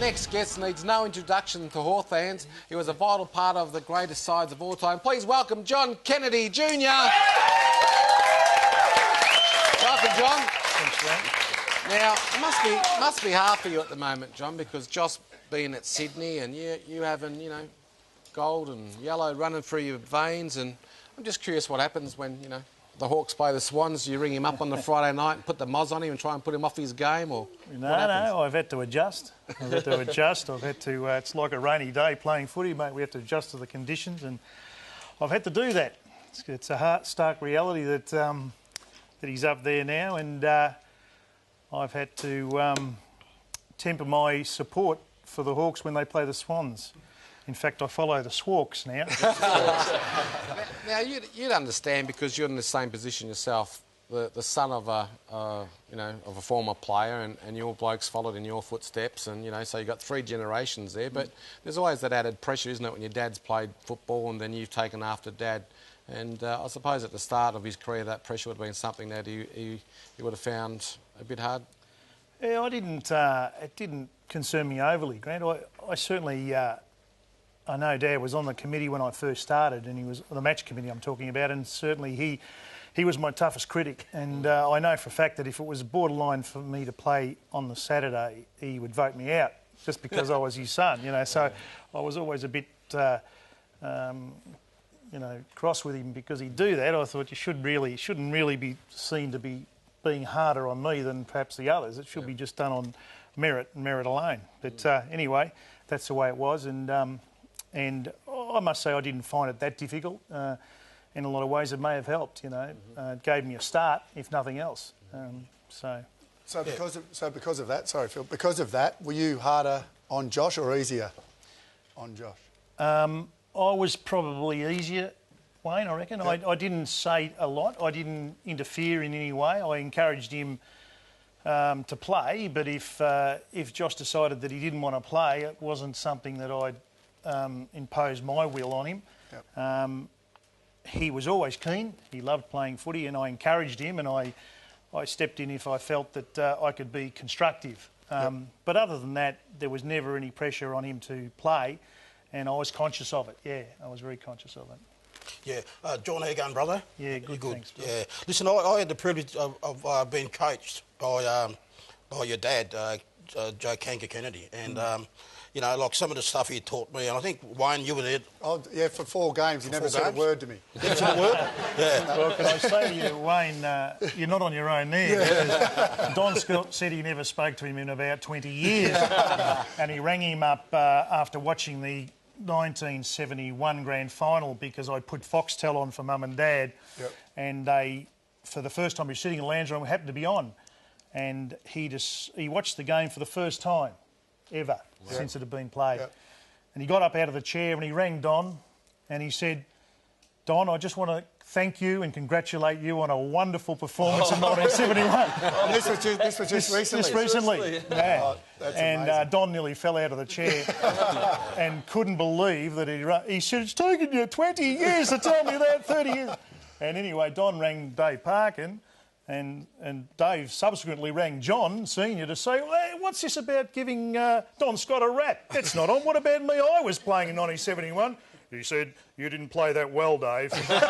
next guest needs no introduction to Hawthorns. He was a vital part of the greatest sides of all time. Please welcome John Kennedy Jr. Welcome, John. Thanks, John. Now, it must be hard for you at the moment, John, because Josh being at Sydney and you having, you know, gold and yellow running through your veins, and I'm just curious what happens when, you know, the Hawks play the Swans. You ring him up on the Friday night and put the moz on him and try and put him off his game, or No, I've had to adjust. I've had to, it's like a rainy day playing footy, mate. We have to adjust to the conditions, and I've had to do that. It's a stark reality that that he's up there now, and I've had to temper my support for the Hawks when they play the Swans. In fact, I follow the Swarks now. Now you'd understand, because you're in the same position yourself. The son of a of a former player, and your blokes followed in your footsteps, and so you got 3 generations there. But there's always that added pressure, isn't it, when your dad's played football and then you've taken after dad. And I suppose at the start of his career, that pressure would have been something that he would have found a bit hard. Yeah, it didn't concern me overly, Grant. I certainly. I know Dad was on the committee when I first started, and he was the match committee I'm talking about, and certainly he was my toughest critic. And I know for a fact that if it was borderline for me to play on the Saturday, he would vote me out just because I was his son, So I was always a bit, cross with him because he'd do that. I thought you shouldn't really be seen to be being harder on me than perhaps the others. It should be just done on merit and merit alone. But anyway, that's the way it was, and I must say I didn't find it that difficult. In a lot of ways, it may have helped. It gave me a start, if nothing else. So because of that, sorry, Phil. Because of that, were you harder on Josh or easier on Josh? I was probably easier, Wayne. I reckon. Yep. I didn't say a lot. I didn't interfere in any way. I encouraged him to play, but if Josh decided that he didn't want to play, it wasn't something that I'd impose my will on him. Yep. He was always keen. He loved playing footy, and I encouraged him, and I stepped in if I felt that I could be constructive. But other than that, there was never any pressure on him to play, and I was conscious of it. Yeah, I was very conscious of it. Yeah, John, how you going, brother? Yeah, good. Thanks, John. Yeah, listen, I had the privilege of being coached by your dad, John Kennedy, and like some of the stuff he taught me, and I think, Wayne, you were there. Oh, yeah, for 4 games. He never said a word to me. Never said a word? Yeah. Well, can I say to you, Wayne, you're not on your own there. Yeah. Don Scott said he never spoke to him in about 20 years. And he rang him up after watching the 1971 grand final, because I put Foxtel on for Mum and Dad. Yep. And they, for the first time, he was sitting in the lounge room, happened to be on. And he watched the game for the first time ever since it had been played. Yep. And he got up out of the chair and he rang Don and he said, "Don, I just want to thank you and congratulate you on a wonderful performance in 1971. This was just recently? Just recently, yeah. Oh, that's amazing. Don nearly fell out of the chair and couldn't believe that he said, "It's taken you 20 years to tell me that, 30 years." And anyway, Don rang Dave Parkin, and Dave subsequently rang John Senior to say, "Hey, what's this about giving Don Scott a rap? That's not on. What about me? I was playing in 1971. He said, "You didn't play that well, Dave." Yeah.